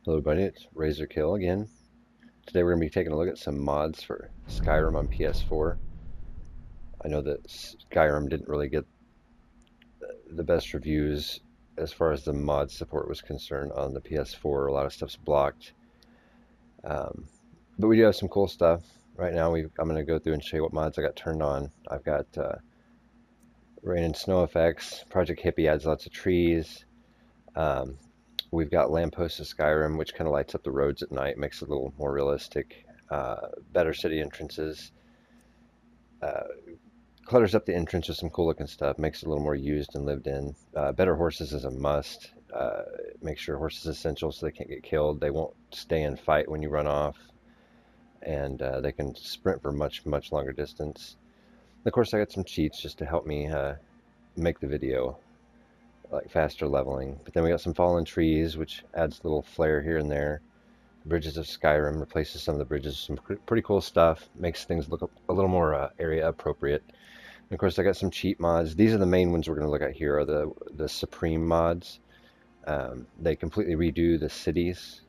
Hello everybody, it's Razrkill again. Today we're going to be taking a look at some mods for Skyrim on PS4. I know that Skyrim didn't really get the best reviews as far as the mod support was concerned on the PS4. A lot of stuff's blocked. Um, but we do have some cool stuff. Right now I'm going to go through and show you what mods I got turned on. I've got rain and snow effects. Project Hippie adds lots of trees. Um, We've got Lampposts of Skyrim, which kind of lights up the roads at night, makes it a little more realistic. Better city entrances, uh, clutters up the entrance with some cool looking stuff, makes it a little more used and lived in. Better horses is a must. Make sure horses essential so they can't get killed. They won't stay and fight when you run off, and they can sprint for much longer distance. Of course, I got some cheats just to help me make the video, like faster leveling. But then we got some fallen trees, which adds a little flair here and there. Bridges of Skyrim replaces some of the bridges. Some pretty cool stuff. Makes things look a little more area appropriate. And of course, I got some cheat mods. These are the main ones we're going to look at here. Are the Supreme mods. They completely redo the cities,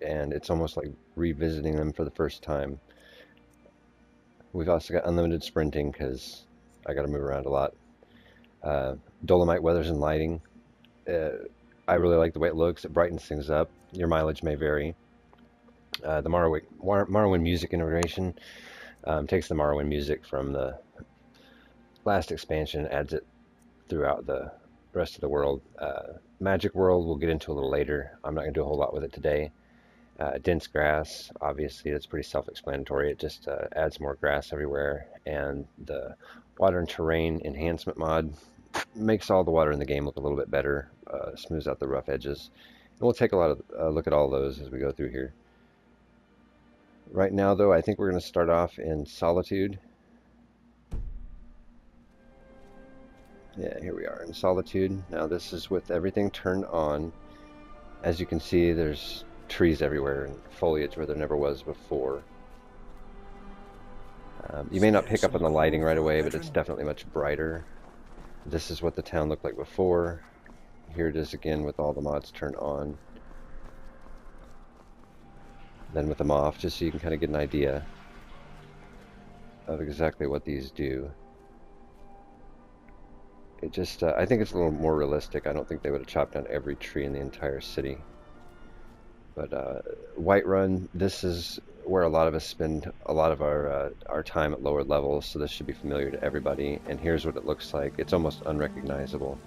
and it's almost like revisiting them for the first time. We've also got unlimited sprinting because I got to move around a lot. Dolomite weathers and lighting. I really like the way it looks. It brightens things up. Your mileage may vary. The Morrowind music integration takes the Morrowind music from the last expansion and adds it throughout the rest of the world. Magic World we'll get into a little later. I'm not going to do a whole lot with it today. Dense grass, obviously that's pretty self-explanatory. It just adds more grass everywhere. And the water and terrain enhancement mod makes all the water in the game look a little bit better, smooths out the rough edges. And we'll take a lot of look at all those as we go through here. Right now, though, I think we're going to start off in Solitude. Yeah, here we are in Solitude. Now this is with everything turned on. As you can see, there's trees everywhere and foliage where there never was before. You may not pick up on the lighting right away, but it's definitely much brighter. This is what the town looked like before. Here it is again with all the mods turned on. Then with them off, just so you can kind of get an idea of exactly what these do. It just, I think it's a little more realistic. I don't think they would have chopped down every tree in the entire city. But Whiterun, this is where a lot of us spend a lot of our time at lower levels, so this should be familiar to everybody. And here's what it looks like. It's almost unrecognizable.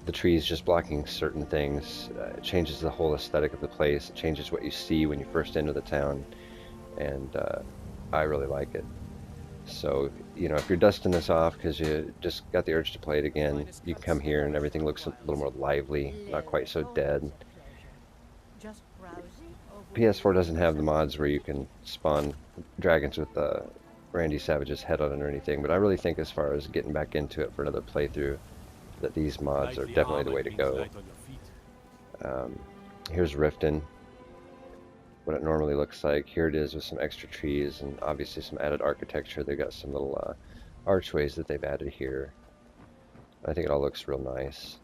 The trees just blocking certain things. It changes the whole aesthetic of the place. It changes what you see when you first enter the town, and I really like it. So, you know, if you're dusting this off because you just got the urge to play it again, you can come here and everything looks a little more lively, not quite so dead. PS4 doesn't have the mods where you can spawn dragons with Randy Savage's head on it or anything, but I really think as far as getting back into it for another playthrough, that these mods are definitely the way to go. Here's Riften, what it normally looks like. Here it is with some extra trees and obviously some added architecture. They've got some little archways that they've added here. I think it all looks real nice.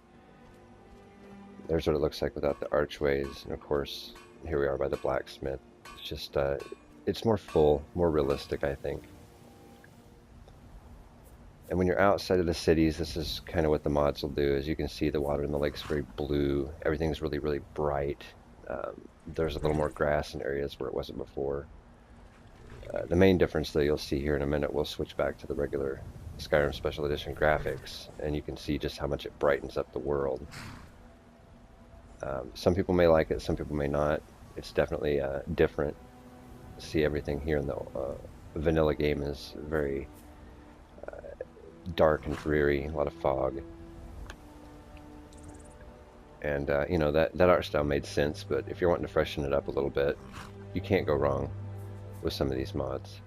There's what it looks like without the archways, and of course here we are by the blacksmith. It's just it's more full, more realistic, I think. And when you're outside of the cities, this is kind of what the mods will do. As you can see, the water in the lake's very blue. Everything's really bright. There's a little more grass in areas where it wasn't before. The main difference, though, you'll see here in a minute, we'll switch back to the regular Skyrim Special Edition graphics, and you can see just how much it brightens up the world. Some people may like it, some people may not. It's definitely different. See, everything here in the vanilla game is very dark and dreary, a lot of fog. And you know, that art style made sense, but if you're wanting to freshen it up a little bit, you can't go wrong with some of these mods.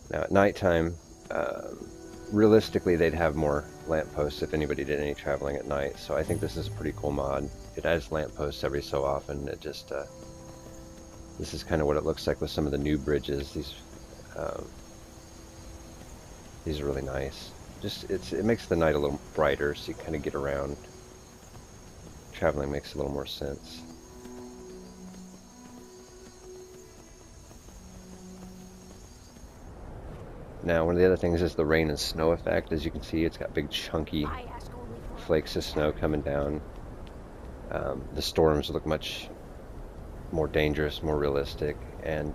Now at nighttime, realistically they'd have more lampposts if anybody did any traveling at night, so I think this is a pretty cool mod. It adds lampposts every so often. It just this is kind of what it looks like with some of the new bridges. These are really nice. Just it makes the night a little brighter, so you kind of get around. traveling makes a little more sense. Now, one of the other things is the rain and snow effect. As you can see, it's got big chunky flakes of snow coming down. The storms look much more dangerous, more realistic, and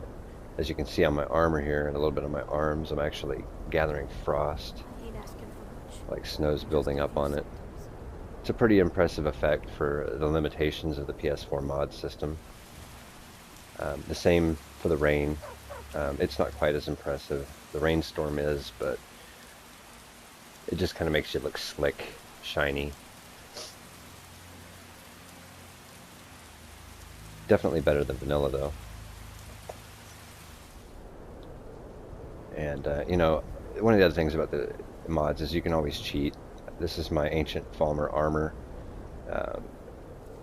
as you can see on my armor here and a little bit on my arms, I'm actually gathering frost, like snow's building up on it. It's a pretty impressive effect for the limitations of the PS4 mod system. The same for the rain. It's not quite as impressive. The rainstorm is, but it just kind of makes you look slick, shiny. Definitely better than vanilla, though. And, you know, one of the other things about the mods is you can always cheat. This is my Ancient Falmer armor.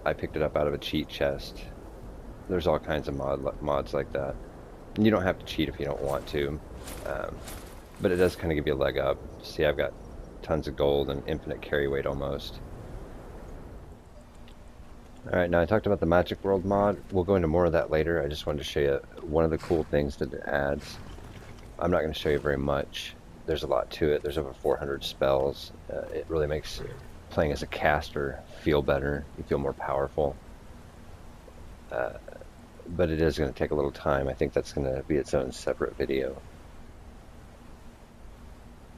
I picked it up out of a cheat chest. There's all kinds of mods like that. And you don't have to cheat if you don't want to. But it does kind of give you a leg up. See, I've got tons of gold and infinite carry weight almost. Alright, now I talked about the Magic World mod. We'll go into more of that later. I just wanted to show you one of the cool things that it adds. I'm not going to show you very much. There's a lot to it. There's over 400 spells. It really makes playing as a caster feel better. You feel more powerful. But it is going to take a little time. I think that's going to be its own separate video.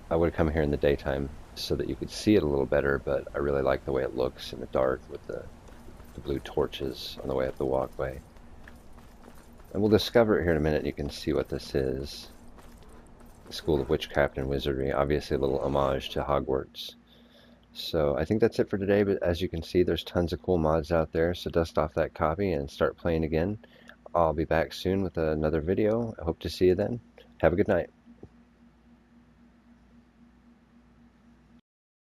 I would come here in the daytime so that you could see it a little better, but I really like the way it looks in the dark with the blue torches on the way up the walkway. And we'll discover it here in a minute. You can see what this is. The School of Witchcraft and Wizardry, obviously a little homage to Hogwarts. So I think that's it for today, but as you can see, there's tons of cool mods out there, so dust off that copy and start playing again. I'll be back soon with another video. I hope to see you then. Have a good night.